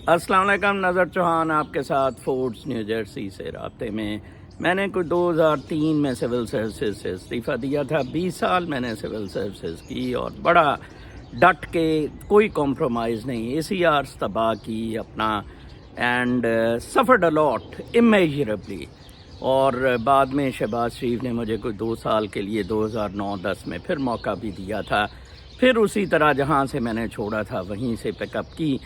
السلام علیکم، نظر چوہان آپ کے ساتھ فورڈس نیو جرسی سے رابطے میں نے کوئی 2003 میں سول سروسز سے استعفیٰ دیا تھا. 20 سال میں نے سول سروسز کی اور بڑا ڈٹ کے کوئی کمپرومائز نہیں. ACRs تباہ کی اپنا اینڈ سفرڈ الاٹ امیجریبلی. اور بعد میں شہباز شریف نے مجھے کوئی 2 سال کے لیے 2009-10 میں پھر موقع بھی دیا تھا. پھر اسی طرح جہاں سے میں نے چھوڑا تھا وہیں سے پک اپ کی.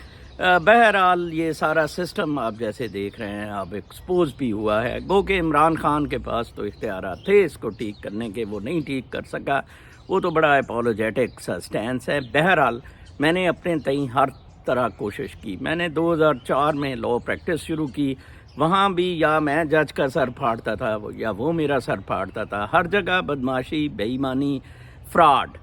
بہرحال یہ سارا سسٹم آپ جیسے دیکھ رہے ہیں اب ایکسپوز بھی ہوا ہے. گو کہ عمران خان کے پاس تو اختیارات تھے اس کو ٹھیک کرنے کے، وہ نہیں ٹھیک کر سکا. وہ تو بڑا اپولوجیٹک سا سٹینس ہے. بہرحال میں نے اپنے تئیں ہر طرح کوشش کی. میں نے 2004 میں لاء پریکٹس شروع کی. وہاں بھی یا میں جج کا سر پھاڑتا تھا یا وہ میرا سر پھاڑتا تھا. ہر جگہ بدماشی، بے ایمانی، فراڈ.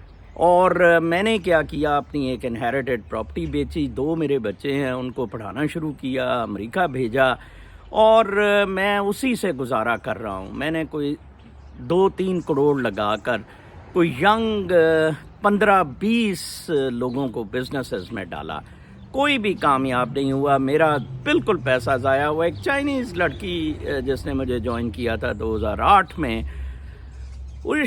اور میں نے کیا کیا، اپنی ایک انہیریٹڈ پراپرٹی بیچی. 2 میرے بچے ہیں، ان کو پڑھانا شروع کیا، امریکہ بھیجا اور میں اسی سے گزارا کر رہا ہوں. میں نے کوئی 2-3 کروڑ لگا کر کوئی ینگ 15-20 لوگوں کو بزنسز میں ڈالا. کوئی بھی کامیاب نہیں ہوا. میرا بالکل پیسہ ضائع ہوا. ایک چائنیز لڑکی جس نے مجھے جوائن کیا تھا 2008 میں،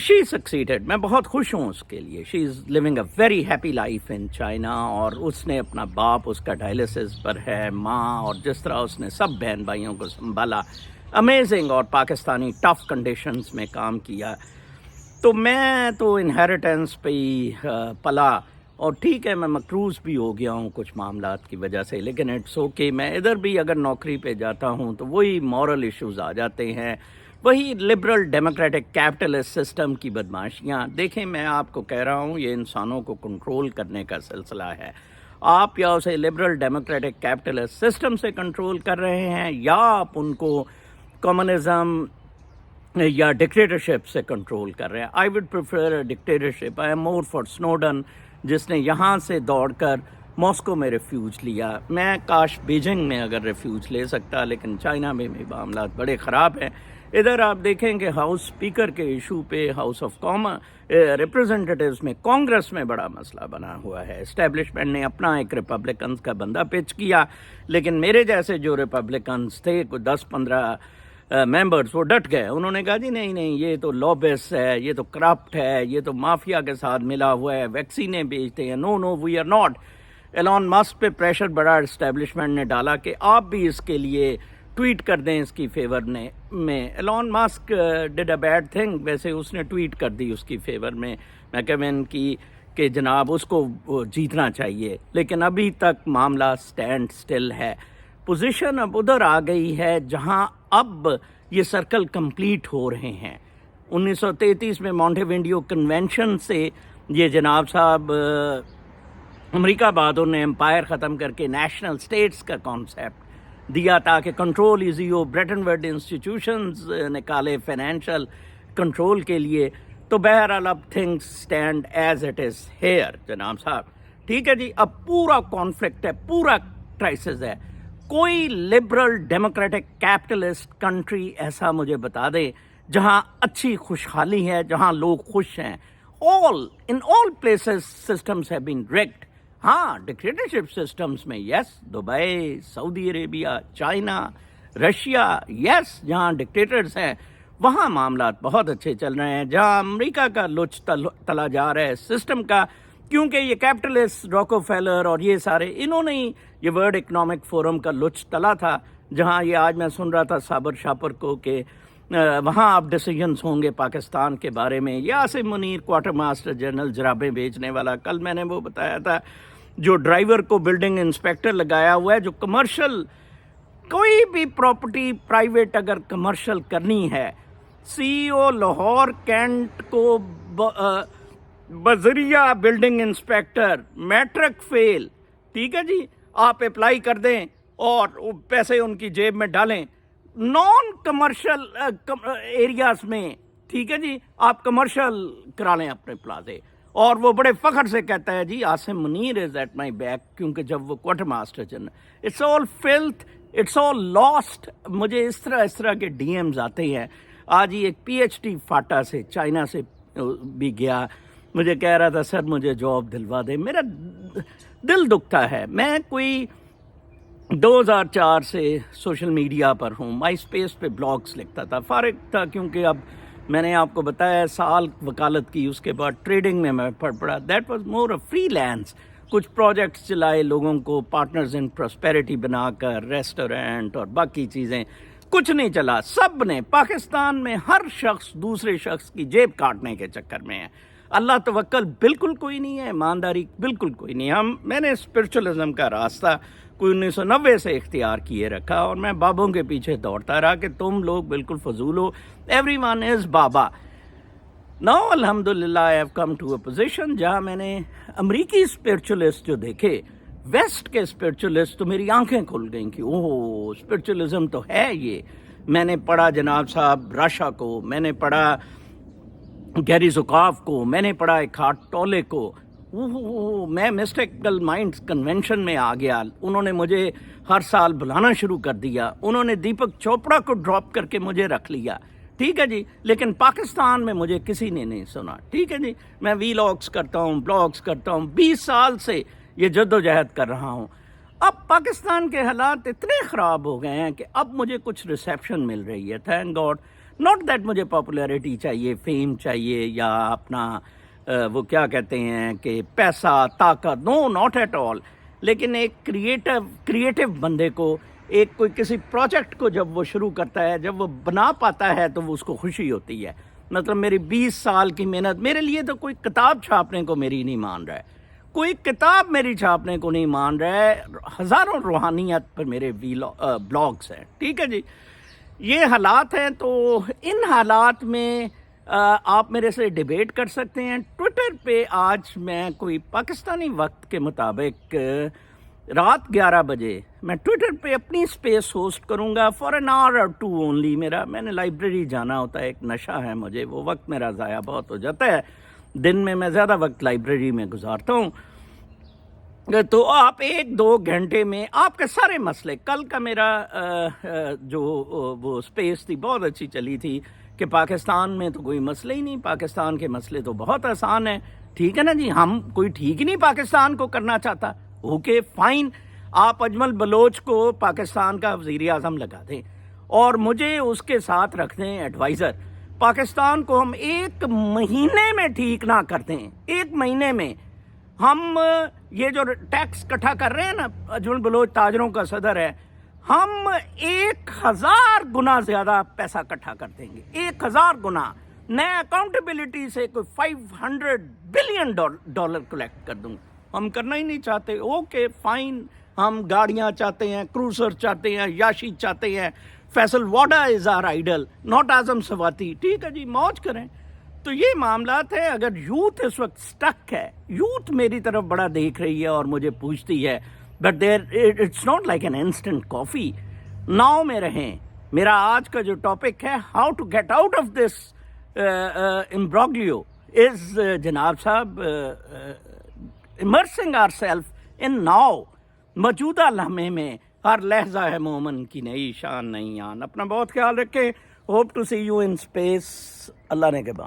شی سکسیڈڈ. میں بہت خوش ہوں اس کے لیے. She is living a very happy life in China. اور اس نے اپنا باپ اس کا ڈائلسس پر ہے، ماں، اور جس طرح اس نے سب بہن بھائیوں کو سنبھالا، امیزنگ. اور پاکستانی ٹف کنڈیشنز میں کام کیا. تو میں تو انہیریٹنس پہ ہی پلا. اور ٹھیک ہے میں مقروض بھی ہو گیا ہوں کچھ معاملات کی وجہ سے، لیکن اٹس اوکے. میں ادھر بھی اگر نوکری پہ جاتا ہوں تو وہی مورل ایشوز آ جاتے ہیں، وہی لبرل ڈیموکریٹک کیپٹلسٹ سسٹم کی بدماشیاں. دیکھیں میں آپ کو کہہ رہا ہوں یہ انسانوں کو کنٹرول کرنے کا سلسلہ ہے. آپ یا اسے لبرل ڈیموکریٹک کیپٹلسٹ سسٹم سے کنٹرول کر رہے ہیں یا آپ ان کو کمیونزم یا ڈکٹیٹرشپ سے کنٹرول کر رہے ہیں. I would prefer dictatorship. I am more for Snowden جس نے یہاں سے دوڑ کر ماسکو میں ریفیوج لیا. میں کاش بیجنگ میں اگر ریفیوج لے سکتا، لیکن چائنا میں بھی معاملات بڑے خراب ہیں. ادھر آپ دیکھیں کہ ہاؤس اسپیکر کے ایشو پہ ہاؤس آف ریپرزنٹیٹیوز میں، کانگریس میں بڑا مسئلہ بنا ہوا ہے. اسٹیبلشمنٹ نے اپنا ایک ریپبلکنز کا بندہ پچ کیا، لیکن میرے جیسے جو ریپبلکنز تھے کوئی 10-15 ممبرز، وہ ڈٹ گئے. انہوں نے کہا جی نہیں یہ تو لابسٹ ہے، یہ تو کرپٹ ہے، یہ تو مافیا کے ساتھ ملا ہوا ہے، ویکسینیں بیچتے ہیں. نو we are not. Elon Musk پہ پریشر بڑا اسٹیبلشمنٹ نے ڈالا کہ آپ بھی اس کے لیے ٹویٹ کر دیں اس کی فیور میں. Elon Musk did a bad thing. ویسے اس نے ٹویٹ کر دی اس کی فیور میں میکیون کی کہ جناب اس کو جیتنا چاہیے. لیکن ابھی تک معاملہ سٹینڈ سٹل ہے. پوزیشن اب ادھر آ گئی ہے جہاں اب یہ سرکل کمپلیٹ ہو رہے ہیں. 1933 میں مونٹے ویڈیو کنونشن سے یہ جناب صاحب امریکہ بعد انہوں نے امپائر ختم کر کے نیشنل سٹیٹس کا کانسیپٹ دیا تاکہ control easy who. Britain would institutions نکالے فائنینشیل کنٹرول کے لیے. تو بہرحال اب things stand as it is here جناب صاحب. ٹھیک ہے جی، اب پورا کانفلکٹ ہے، پورا کرائسس ہے. کوئی لبرل ڈیموکریٹک کیپٹلسٹ کنٹری ایسا مجھے بتا دے جہاں اچھی خوشحالی ہے، جہاں لوگ خوش ہیں. in all places systems have been rigged. ہاں ڈکٹیٹرشپ سسٹمز میں یس، دبئی، سعودی عربیہ، چائنا، رشیا، یس جہاں ڈکٹیٹرز ہیں وہاں معاملات بہت اچھے چل رہے ہیں. جہاں امریکہ کا لچ تلا جا رہا ہے سسٹم کا، کیونکہ یہ کیپٹلسٹ راکو فیلر اور یہ سارے انہوں نے ہی یہ ورلڈ اکنامک فورم کا لچ تلا تھا. جہاں یہ آج میں سن رہا تھا صابر شاپر کو کہ وہاں اب ڈیسیجنز ہوں گے پاکستان کے بارے میں. یا Asim Munir quarter master general جرابیں بیچنے والا، کل میں نے وہ بتایا تھا، جو ڈرائیور کو بلڈنگ انسپیکٹر لگایا ہوا ہے، جو کمرشل کوئی بھی پراپرٹی پرائیویٹ اگر کمرشل کرنی ہے، سی او لاہور کینٹ کو بذریعہ بلڈنگ انسپیکٹر میٹرک فیل، ٹھیک ہے جی، آپ اپلائی کر دیں اور پیسے ان کی جیب میں ڈالیں. نان کمرشل ایریاز میں، ٹھیک ہے جی، آپ کمرشل کرا لیں اپنے پلازے. اور وہ بڑے فخر سے کہتا ہے جی Asim Munir is at my back, کیونکہ جب وہ quarter master general. It's all filth, it's all lust. مجھے اس طرح کے ڈی ایمز آتے ہیں. آج ہی ایک پی ایچ ڈی فاٹا سے، چائنا سے بھی گیا، مجھے کہہ رہا تھا سر مجھے جاب دلوا دے. میرا دل دکھتا ہے. میں کوئی 2004 سے سوشل میڈیا پر ہوں. مائی اسپیس پہ بلاگس لکھتا تھا, فارغ تھا کیونکہ اب میں نے آپ کو بتایا سال وکالت کی, اس کے بعد ٹریڈنگ میں پڑ پڑا. That was more a freelance. کچھ پروجیکٹس چلائے, لوگوں کو پارٹنرز ان پراسپیرٹی بنا کر, ریسٹورینٹ اور باقی چیزیں. کچھ نہیں چلا. سب نے پاکستان میں ہر شخص دوسرے شخص کی جیب کاٹنے کے چکر میں ہے. اللہ توکل بالکل کوئی نہیں ہے, ایمانداری بالکل کوئی نہیں ہے. میں نے اسپرچولزم کا راستہ کوئی 1990 سے اختیار کیے رکھا, اور میں بابوں کے پیچھے دوڑتا رہا کہ تم لوگ بالکل فضول ہو. ایوری ون از بابا. نو الحمدللہ I have come to a position جہاں میں نے امریکی اسپرچولسٹ جو دیکھے, ویسٹ کے اسپرچولسٹ, تو میری آنکھیں کھل گئیں کہ اوہ اسپرچولزم تو ہے یہ. میں نے پڑھا جناب صاحب راشا کو, میں نے پڑھا گیری زکاف کو, میں نے پڑھا ایکھارٹ ٹولے کو. میں مسٹیکل مائنڈز کنونشن میں آ گیا. انہوں نے مجھے ہر سال بلانا شروع کر دیا. انہوں نے دیپک چوپڑا کو ڈراپ کر کے مجھے رکھ لیا. ٹھیک ہے جی, لیکن پاکستان میں مجھے کسی نے نہیں سنا. ٹھیک ہے جی, میں ویلاگس کرتا ہوں, بلاگس کرتا ہوں, 20 سال سے یہ جدوجہد کر رہا ہوں. اب پاکستان کے حالات اتنے خراب ہو گئے ہیں کہ اب مجھے کچھ ریسیپشن مل رہی ہے, تھینک گاڈ. ناٹ دیٹ مجھے پاپولیرٹی چاہیے, فیم چاہیے, یا اپنا وہ کیا کہتے ہیں کہ پیسہ, طاقت, نو ناٹ ایٹ آل. لیکن ایک کریٹو بندے کو, ایک کوئی کسی پروجیکٹ کو جب وہ شروع کرتا ہے, جب وہ بنا پاتا ہے تو وہ اس کو خوشی ہوتی ہے. مطلب میری 20 سال کی محنت, میرے لیے تو کوئی کتاب چھاپنے کو میری نہیں مان رہا ہے, کوئی کتاب میری چھاپنے کو نہیں مان رہا ہے. ہزاروں روحانیت پر میرے بلاگس ہیں. ٹھیک ہے جی, یہ حالات ہیں. تو ان حالات میں آپ میرے سے ڈیبیٹ کر سکتے ہیں. ٹویٹر پہ آج میں کوئی پاکستانی وقت کے مطابق رات 11 بجے میں ٹویٹر پہ اپنی اسپیس ہوسٹ کروں گا فار این آور اور 2 اونلی. میں نے لائبریری جانا ہوتا ہے, ایک نشہ ہے مجھے, وہ وقت میرا ضائع بہت ہو جاتا ہے. دن میں زیادہ وقت لائبریری میں گزارتا ہوں. تو آپ 1-2 گھنٹے میں آپ کے سارے مسئلے, کل کا میرا جو وہ اسپیس تھی بہت اچھی چلی تھی کہ پاکستان میں تو کوئی مسئلہ ہی نہیں, پاکستان کے مسئلے تو بہت آسان ہیں. ٹھیک ہے نا جی, ہم کوئی ٹھیک ہی نہیں پاکستان کو کرنا چاہتا. اوکے فائن, آپ اجمل بلوچ کو پاکستان کا وزیر اعظم لگا دیں اور مجھے اس کے ساتھ رکھ دیں ایڈوائزر. پاکستان کو ہم 1 مہینے میں ٹھیک نہ کرتے ہیں, 1 مہینے میں ہم یہ جو ٹیکس اکٹھا کر رہے ہیں نا, اجمل بلوچ تاجروں کا صدر ہے, ہم 1000 گنا زیادہ پیسہ اکٹھا کر دیں گے, 1000 گنا. میں اکاؤنٹیبلٹی سے کوئی $500 بلین کلیکٹ کر دوں. ہم کرنا ہی نہیں چاہتے. اوکے فائن, ہم گاڑیاں چاہتے ہیں, کروزر چاہتے ہیں, یاشی چاہتے ہیں, فیصل واڈا از آر آئیڈل, ناٹ اعظم سواتی. ٹھیک ہے جی, موج کریں. تو یہ معاملات ہے. اگر یوتھ اس وقت سٹک ہے, یوتھ میری طرف بڑا دیکھ رہی ہے اور مجھے پوچھتی ہے, but it's not like an instant coffee. Now میں رہیں. میرا آج کا جو ٹاپک ہے, how to get out of this imbroglio, از جناب صاحب immersing ourselves in now. موجودہ لمحے میں ہر لحظہ ہے مومن کی نئی شان نئی آن. اپنا بہت خیال رکھیں. Hope to see you in space. اللہ نے کے بعد.